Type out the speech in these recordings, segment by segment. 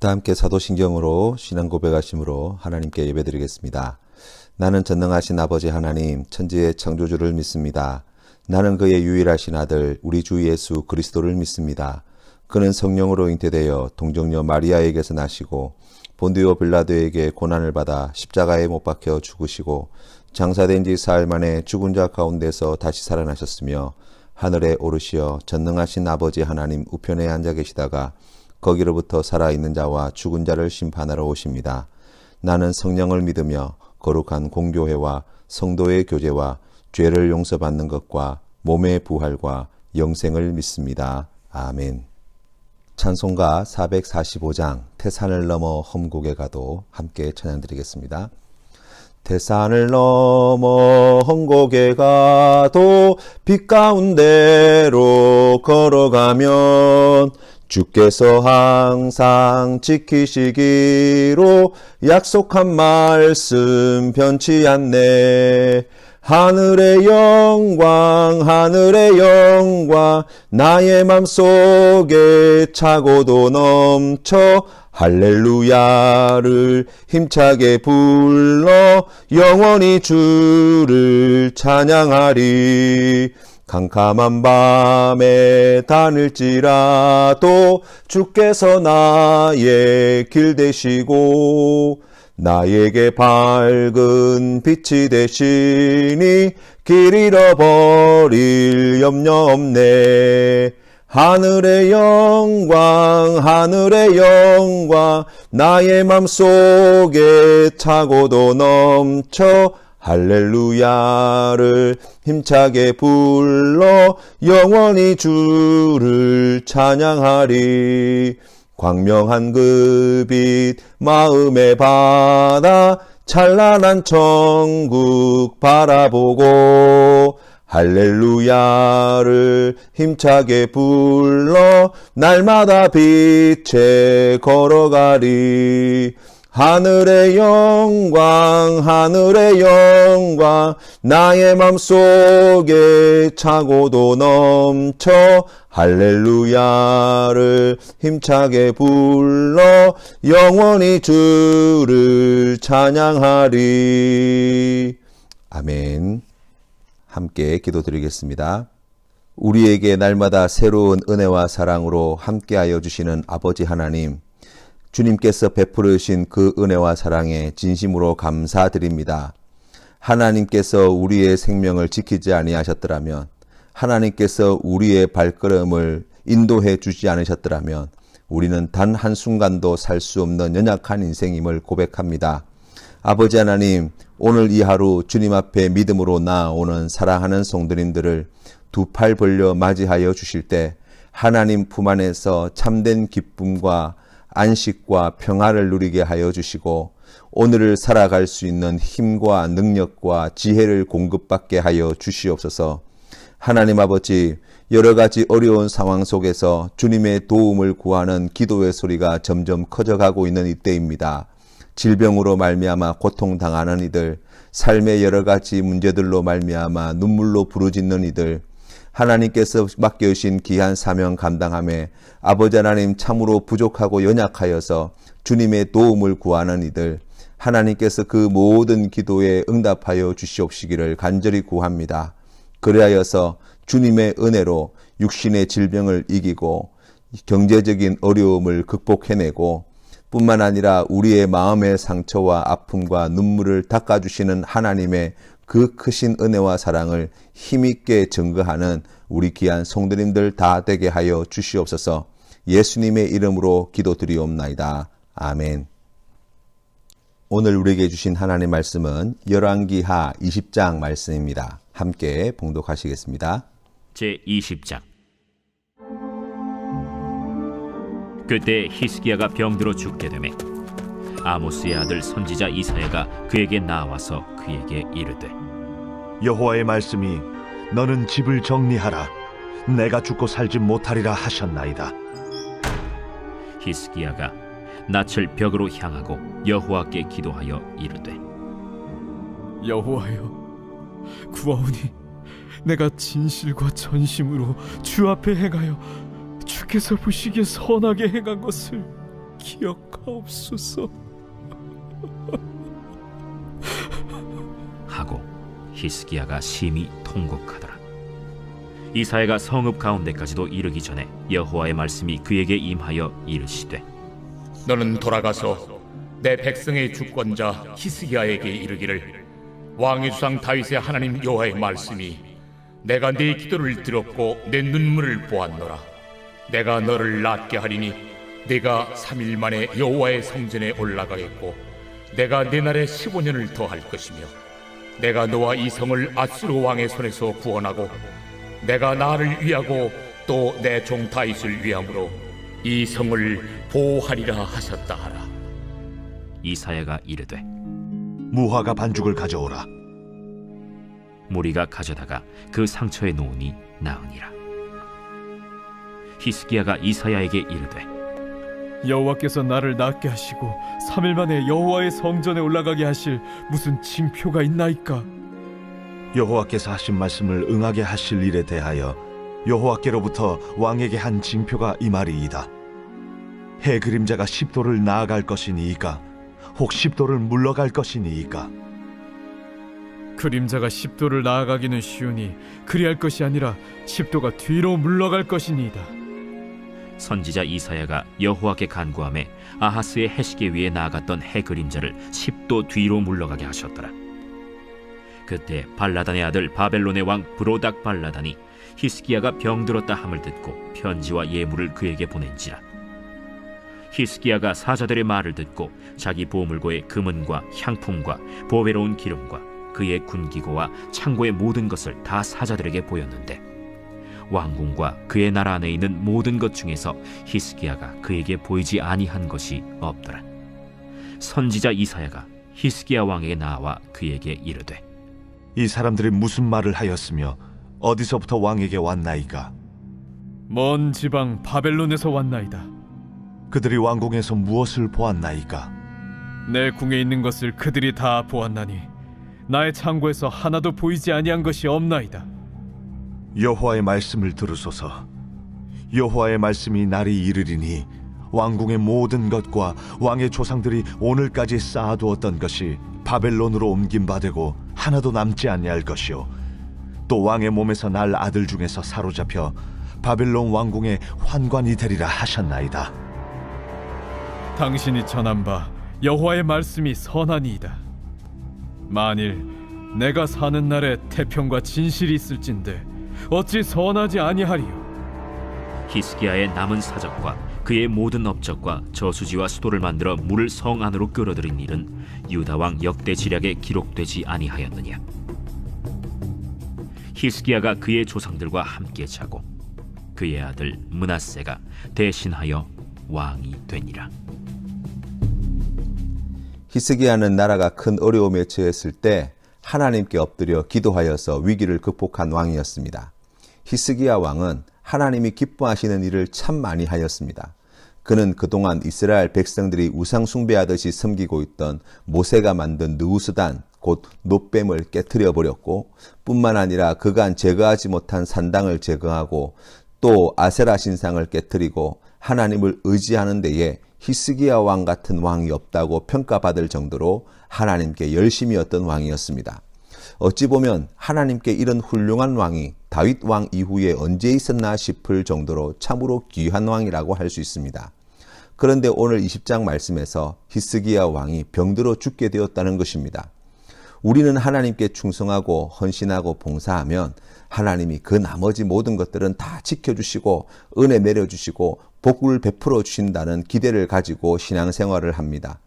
다 함께 사도신경으로 신앙 고백하심으로 하나님께 예배드리겠습니다. 나는 전능하신 아버지 하나님, 천지의 창조주를 믿습니다. 나는 그의 유일하신 아들 우리 주 예수 그리스도를 믿습니다. 그는 성령으로 잉태되어 동정녀 마리아에게서 나시고 본디오 빌라도에게 고난을 받아 십자가에 못 박혀 죽으시고 장사된 지 사흘 만에 죽은 자 가운데서 다시 살아나셨으며 하늘에 오르시어 전능하신 아버지 하나님 우편에 앉아 계시다가 거기로부터 살아있는 자와 죽은 자를 심판하러 오십니다. 나는 성령을 믿으며 거룩한 공교회와 성도의 교제와 죄를 용서받는 것과 몸의 부활과 영생을 믿습니다. 아멘. 찬송가 445장 태산을 넘어 험곡에 가도 함께 찬양드리겠습니다. 태산을 넘어 험곡에 가도 빛 가운데로 걸어가면 주께서 항상 지키시기로 약속한 말씀 변치 않네. 하늘의 영광 하늘의 영광 나의 맘속에 차고도 넘쳐 할렐루야를 힘차게 불러 영원히 주를 찬양하리. 캄캄한 밤에 다닐지라도 주께서 나의 길 되시고 나에게 밝은 빛이 되시니 길 잃어버릴 염려 없네. 하늘의 영광 하늘의 영광 나의 맘속에 차고도 넘쳐 할렐루야를 힘차게 불러 영원히 주를 찬양하리. 광명한 그 빛 마음에 받아 찬란한 천국 바라보고 할렐루야를 힘차게 불러 날마다 빛에 걸어가리. 하늘의 영광 하늘의 영광 나의 맘속에 차고도 넘쳐 할렐루야를 힘차게 불러 영원히 주를 찬양하리. 아멘. 함께 기도드리겠습니다. 우리에게 날마다 새로운 은혜와 사랑으로 함께하여 주시는 아버지 하나님, 주님께서 베풀으신 그 은혜와 사랑에 진심으로 감사드립니다. 하나님께서 우리의 생명을 지키지 아니하셨더라면, 하나님께서 우리의 발걸음을 인도해 주지 않으셨더라면 우리는 단 한순간도 살 수 없는 연약한 인생임을 고백합니다. 아버지 하나님, 오늘 이 하루 주님 앞에 믿음으로 나아오는 사랑하는 성도님들을 두 팔 벌려 맞이하여 주실 때 하나님 품 안에서 참된 기쁨과 안식과 평화를 누리게 하여 주시고 오늘을 살아갈 수 있는 힘과 능력과 지혜를 공급받게 하여 주시옵소서. 하나님 아버지, 여러 가지 어려운 상황 속에서 주님의 도움을 구하는 기도의 소리가 점점 커져가고 있는 이때입니다. 질병으로 말미암아 고통당하는 이들, 삶의 여러 가지 문제들로 말미암아 눈물로 부르짖는 이들, 하나님께서 맡겨주신 귀한 사명 감당함에 아버지 하나님 참으로 부족하고 연약하여서 주님의 도움을 구하는 이들, 하나님께서 그 모든 기도에 응답하여 주시옵시기를 간절히 구합니다. 그리하여서 주님의 은혜로 육신의 질병을 이기고 경제적인 어려움을 극복해내고 뿐만 아니라 우리의 마음의 상처와 아픔과 눈물을 닦아주시는 하나님의 그 크신 은혜와 사랑을 힘있게 증거하는 우리 귀한 성도님들 다 되게 하여 주시옵소서. 예수님의 이름으로 기도드리옵나이다. 아멘. 오늘 우리에게 주신 하나님의 말씀은 열왕기하 20장 말씀입니다. 함께 봉독하시겠습니다. 제20장. 그때 히스기야가 병들어 죽게 되매 아모스의 아들 선지자 이사야가 그에게 나와서 그에게 이르되, 여호와의 말씀이 너는 집을 정리하라, 내가 죽고 살지 못하리라 하셨나이다. 히스기야가 낯을 벽으로 향하고 여호와께 기도하여 이르되, 여호와여, 구하오니 내가 진실과 전심으로 주 앞에 행하여 주께서 보시기에 선하게 행한 것을 기억하옵소서. 하고 히스기야가 심히 통곡하더라. 이사야가 성읍 가운데까지도 이르기 전에 여호와의 말씀이 그에게 임하여 이르시되, 너는 돌아가서 내 백성의 주권자 히스기야에게 이르기를, 왕의 주상 다윗의 하나님 여호와의 말씀이 내가 네 기도를 들었고 내 눈물을 보았노라. 내가 너를 낫게 하리니 네가 3일 만에 여호와의 성전에 올라가겠고 내가 내 날에 15년을 더할 것이며, 내가 너와 이 성을 앗수르 왕의 손에서 구원하고 내가 나를 위하고 또 내 종 다윗을 위함으로 이 성을 보호하리라 하셨다 하라. 이사야가 이르되, 무화과 반죽을 가져오라. 무리가 가져다가 그 상처에 놓으니 나으니라. 히스기야가 이사야에게 이르되, 여호와께서 나를 낫게 하시고 3일 만에 여호와의 성전에 올라가게 하실 무슨 징표가 있나이까? 여호와께서 하신 말씀을 응하게 하실 일에 대하여 여호와께로부터 왕에게 한 징표가 이 말이이다. 해 그림자가 10도를 나아갈 것이니이까 혹 10도를 물러갈 것이니이까. 그림자가 10도를 나아가기는 쉬우니 그리할 것이 아니라 10도가 뒤로 물러갈 것이니이다. 선지자 이사야가 여호와께 간구하매 아하스의 해시계 위에 나아갔던 해 그림자를 10도 뒤로 물러가게 하셨더라. 그때 발라단의 아들 바벨론의 왕 브로닥 발라단이 히스기야가 병들었다 함을 듣고 편지와 예물을 그에게 보낸지라. 히스기야가 사자들의 말을 듣고 자기 보물고의 금은과 향품과 보배로운 기름과 그의 군기고와 창고의 모든 것을 다 사자들에게 보였는데, 왕궁과 그의 나라 안에 있는 모든 것 중에서 히스기야가 그에게 보이지 아니한 것이 없더라. 선지자 이사야가 히스기야 왕에게 나와 그에게 이르되, 이 사람들이 무슨 말을 하였으며 어디서부터 왕에게 왔나이까? 먼 지방 바벨론에서 왔나이다. 그들이 왕궁에서 무엇을 보았나이까? 내 궁에 있는 것을 그들이 다 보았나니 나의 창고에서 하나도 보이지 아니한 것이 없나이다. 여호와의 말씀을 들으소서. 여호와의 말씀이 날이 이르리니 왕궁의 모든 것과 왕의 조상들이 오늘까지 쌓아두었던 것이 바벨론으로 옮김바되고 하나도 남지 아니할 것이요, 또 왕의 몸에서 날 아들 중에서 사로잡혀 바벨론 왕궁의 환관이 되리라 하셨나이다. 당신이 전한 바 여호와의 말씀이 선하니이다. 만일 내가 사는 날에 태평과 진실이 있을진데 어찌 선하지 아니하리요? 히스기야의 남은 사적과 그의 모든 업적과 저수지와 수도를 만들어 물을 성 안으로 끌어들인 일은 유다 왕 역대 지략에 기록되지 아니하였느냐? 히스기야가 그의 조상들과 함께 자고 그의 아들 므낫세가 대신하여 왕이 되니라. 히스기야는 나라가 큰 어려움에 처했을 때 하나님께 엎드려 기도하여서 위기를 극복한 왕이었습니다. 히스기야 왕은 하나님이 기뻐하시는 일을 참 많이 하였습니다. 그는 그동안 이스라엘 백성들이 우상 숭배하듯이 섬기고 있던 모세가 만든 느우스단 곧 놋뱀을 깨트려 버렸고, 뿐만 아니라 그간 제거하지 못한 산당을 제거하고 또 아세라 신상을 깨트리고 하나님을 의지하는 데에 히스기야 왕 같은 왕이 없다고 평가받을 정도로 하나님께 열심이었던 왕이었습니다. 어찌 보면 하나님께 이런 훌륭한 왕이 다윗 왕 이후에 언제 있었나 싶을 정도로 참으로 귀한 왕이라고 할 수 있습니다. 그런데 오늘 20장 말씀에서 히스기야 왕이 병들어 죽게 되었다는 것입니다. 우리는 하나님께 충성하고 헌신하고 봉사하면 하나님이 그 나머지 모든 것들은 다 지켜주시고 은혜 내려주시고 복을 베풀어 주신다는 기대를 가지고 신앙생활을 합니다.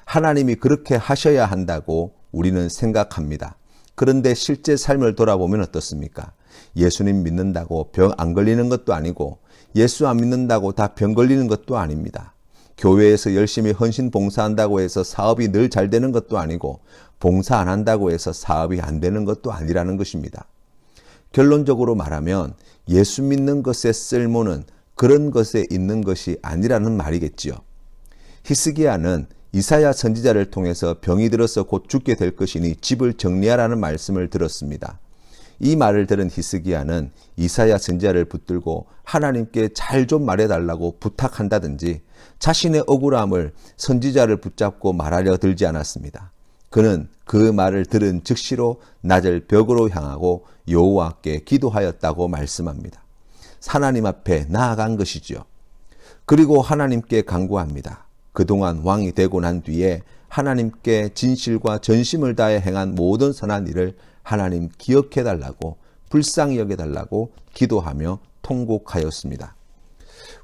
하나님이 그렇게 하셔야 한다고 우리는 생각합니다. 그런데 실제 삶을 돌아보면 어떻습니까? 예수님 믿는다고 병 안 걸리는 것도 아니고 예수 안 믿는다고 다 병 걸리는 것도 아닙니다. 교회에서 열심히 헌신 봉사한다고 해서 사업이 늘 잘 되는 것도 아니고 봉사 안 한다고 해서 사업이 안 되는 것도 아니라는 것입니다. 결론적으로 말하면 예수 믿는 것의 쓸모는 그런 것에 있는 것이 아니라는 말이겠지요. 히스기야는 이사야 선지자를 통해서 병이 들어서 곧 죽게 될 것이니 집을 정리하라는 말씀을 들었습니다. 이 말을 들은 히스기야는 이사야 선지자를 붙들고 하나님께 잘 좀 말해달라고 부탁한다든지 자신의 억울함을 선지자를 붙잡고 말하려 들지 않았습니다. 그는 그 말을 들은 즉시로 낮을 벽으로 향하고 여호와께 기도하였다고 말씀합니다. 하나님 앞에 나아간 것이죠. 그리고 하나님께 간구합니다. 그동안 왕이 되고 난 뒤에 하나님께 진실과 전심을 다해 행한 모든 선한 일을 하나님 기억해달라고, 불쌍히 여겨달라고 기도하며 통곡하였습니다.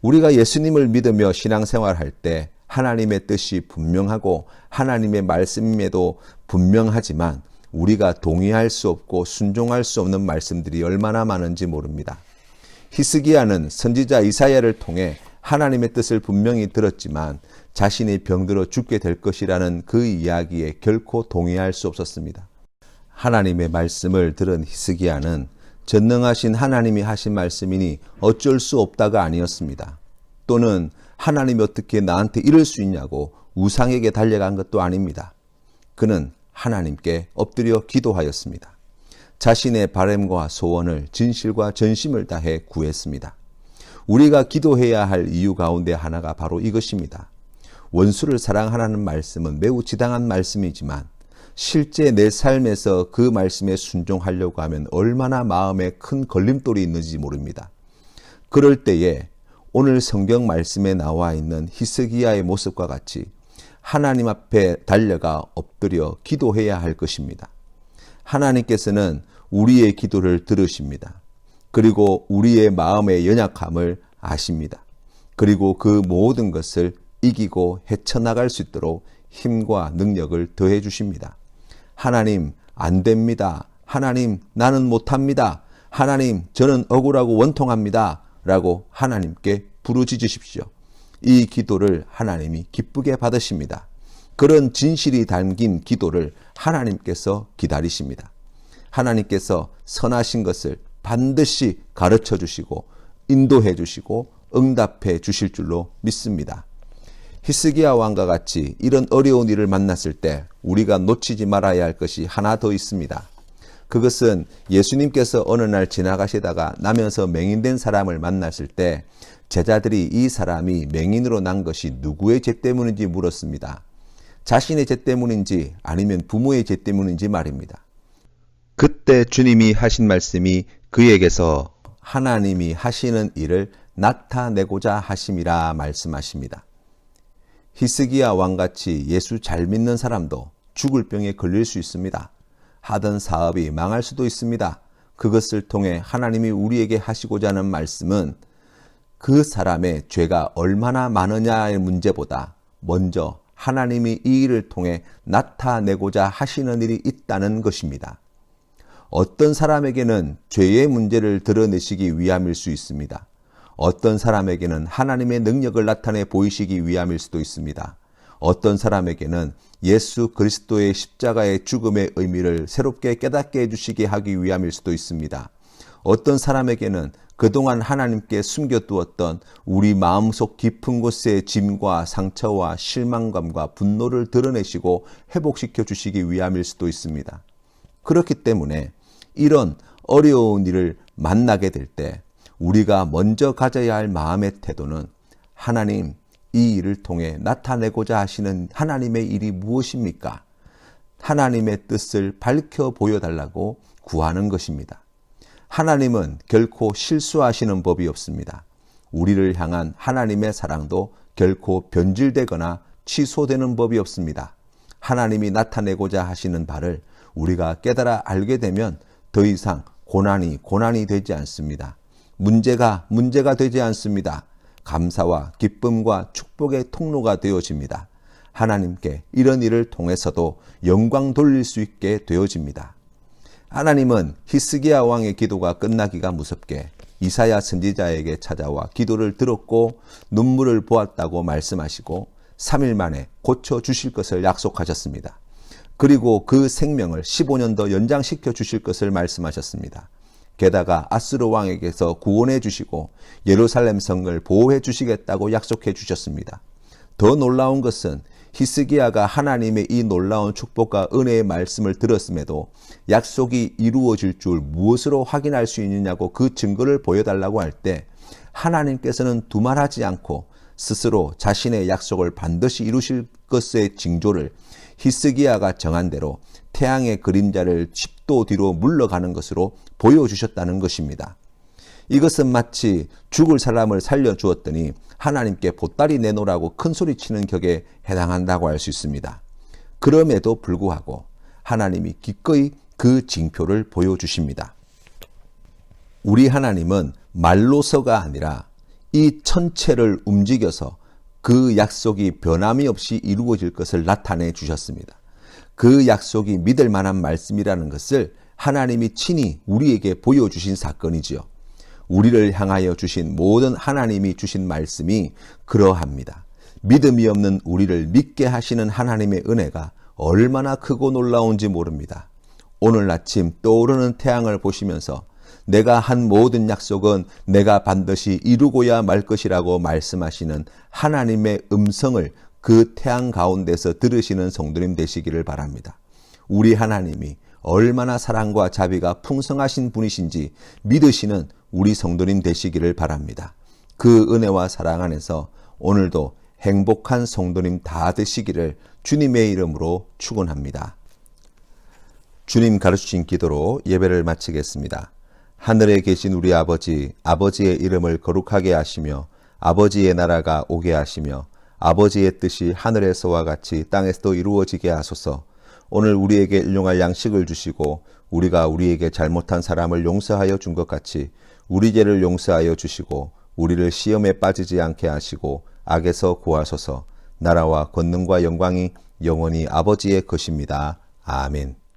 우리가 예수님을 믿으며 신앙생활할 때 하나님의 뜻이 분명하고 하나님의 말씀임에도 분명하지만 우리가 동의할 수 없고 순종할 수 없는 말씀들이 얼마나 많은지 모릅니다. 히스기야는 선지자 이사야를 통해 하나님의 뜻을 분명히 들었지만 자신이 병들어 죽게 될 것이라는 그 이야기에 결코 동의할 수 없었습니다. 하나님의 말씀을 들은 히스기야는 전능하신 하나님이 하신 말씀이니 어쩔 수 없다가 아니었습니다. 또는 하나님이 어떻게 나한테 이럴 수 있냐고 우상에게 달려간 것도 아닙니다. 그는 하나님께 엎드려 기도하였습니다. 자신의 바람과 소원을 진실과 전심을 다해 구했습니다. 우리가 기도해야 할 이유 가운데 하나가 바로 이것입니다. 원수를 사랑하라는 말씀은 매우 지당한 말씀이지만 실제 내 삶에서 그 말씀에 순종하려고 하면 얼마나 마음에 큰 걸림돌이 있는지 모릅니다. 그럴 때에 오늘 성경 말씀에 나와 있는 히스기야의 모습과 같이 하나님 앞에 달려가 엎드려 기도해야 할 것입니다. 하나님께서는 우리의 기도를 들으십니다. 그리고 우리의 마음의 연약함을 아십니다. 그리고 그 모든 것을 이기고 헤쳐나갈 수 있도록 힘과 능력을 더해 주십니다. 하나님, 안 됩니다. 하나님, 나는 못합니다. 하나님, 저는 억울하고 원통합니다. 라고 하나님께 부르짖으십시오. 이 기도를 하나님이 기쁘게 받으십니다. 그런 진실이 담긴 기도를 하나님께서 기다리십니다. 하나님께서 선하신 것을 반드시 가르쳐 주시고 인도해 주시고 응답해 주실 줄로 믿습니다. 히스기야 왕과 같이 이런 어려운 일을 만났을 때 우리가 놓치지 말아야 할 것이 하나 더 있습니다. 그것은 예수님께서 어느 날 지나가시다가 나면서 맹인된 사람을 만났을 때 제자들이 이 사람이 맹인으로 난 것이 누구의 죄 때문인지 물었습니다. 자신의 죄 때문인지 아니면 부모의 죄 때문인지 말입니다. 그때 주님이 하신 말씀이 그에게서 하나님이 하시는 일을 나타내고자 하심이라 말씀하십니다. 히스기야 왕같이 예수 잘 믿는 사람도 죽을 병에 걸릴 수 있습니다. 하던 사업이 망할 수도 있습니다. 그것을 통해 하나님이 우리에게 하시고자 하는 말씀은 그 사람의 죄가 얼마나 많으냐의 문제보다 먼저 하나님이 이 일을 통해 나타내고자 하시는 일이 있다는 것입니다. 어떤 사람에게는 죄의 문제를 드러내시기 위함일 수 있습니다. 어떤 사람에게는 하나님의 능력을 나타내 보이시기 위함일 수도 있습니다. 어떤 사람에게는 예수 그리스도의 십자가의 죽음의 의미를 새롭게 깨닫게 해주시게 하기 위함일 수도 있습니다. 어떤 사람에게는 그동안 하나님께 숨겨두었던 우리 마음속 깊은 곳의 짐과 상처와 실망감과 분노를 드러내시고 회복시켜 주시기 위함일 수도 있습니다. 그렇기 때문에 이런 어려운 일을 만나게 될 때 우리가 먼저 가져야 할 마음의 태도는 하나님, 이 일을 통해 나타내고자 하시는 하나님의 일이 무엇입니까? 하나님의 뜻을 밝혀 보여달라고 구하는 것입니다. 하나님은 결코 실수하시는 법이 없습니다. 우리를 향한 하나님의 사랑도 결코 변질되거나 취소되는 법이 없습니다. 하나님이 나타내고자 하시는 바를 우리가 깨달아 알게 되면 더 이상 고난이 되지 않습니다. 문제가 되지 않습니다. 감사와 기쁨과 축복의 통로가 되어집니다. 하나님께 이런 일을 통해서도 영광 돌릴 수 있게 되어집니다. 하나님은 히스기야 왕의 기도가 끝나기가 무섭게 이사야 선지자에게 찾아와 기도를 들었고 눈물을 보았다고 말씀하시고 3일 만에 고쳐주실 것을 약속하셨습니다. 그리고 그 생명을 15년 더 연장시켜 주실 것을 말씀하셨습니다. 게다가 아스루 왕에게서 구원해 주시고 예루살렘 성을 보호해 주시겠다고 약속해 주셨습니다. 더 놀라운 것은 히스기야가 하나님의 이 놀라운 축복과 은혜의 말씀을 들었음에도 약속이 이루어질 줄 무엇으로 확인할 수 있느냐고 그 증거를 보여달라고 할 때 하나님께서는 두말하지 않고 스스로 자신의 약속을 반드시 이루실 것의 징조를 히스기야가 정한 대로 태양의 그림자를 10도 뒤로 물러가는 것으로 보여주셨다는 것입니다. 이것은 마치 죽을 사람을 살려주었더니 하나님께 보따리 내놓으라고 큰소리치는 격에 해당한다고 할 수 있습니다. 그럼에도 불구하고 하나님이 기꺼이 그 징표를 보여주십니다. 우리 하나님은 말로서가 아니라 이 천체를 움직여서 그 약속이 변함이 없이 이루어질 것을 나타내 주셨습니다. 그 약속이 믿을 만한 말씀이라는 것을 하나님이 친히 우리에게 보여주신 사건이지요. 우리를 향하여 주신 모든 하나님이 주신 말씀이 그러합니다. 믿음이 없는 우리를 믿게 하시는 하나님의 은혜가 얼마나 크고 놀라운지 모릅니다. 오늘 아침 떠오르는 태양을 보시면서 내가 한 모든 약속은 내가 반드시 이루고야 말 것이라고 말씀하시는 하나님의 음성을 그 태양 가운데서 들으시는 성도님 되시기를 바랍니다. 우리 하나님이 얼마나 사랑과 자비가 풍성하신 분이신지 믿으시는 우리 성도님 되시기를 바랍니다. 그 은혜와 사랑 안에서 오늘도 행복한 성도님 다 되시기를 주님의 이름으로 축원합니다. 주님 가르치신 기도로 예배를 마치겠습니다. 하늘에 계신 우리 아버지, 아버지의 이름을 거룩하게 하시며 아버지의 나라가 오게 하시며 아버지의 뜻이 하늘에서와 같이 땅에서도 이루어지게 하소서. 오늘 우리에게 일용할 양식을 주시고 우리가 우리에게 잘못한 사람을 용서하여 준 것 같이 우리 죄를 용서하여 주시고 우리를 시험에 빠지지 않게 하시고 악에서 구하소서. 나라와 권능과 영광이 영원히 아버지의 것입니다. 아멘.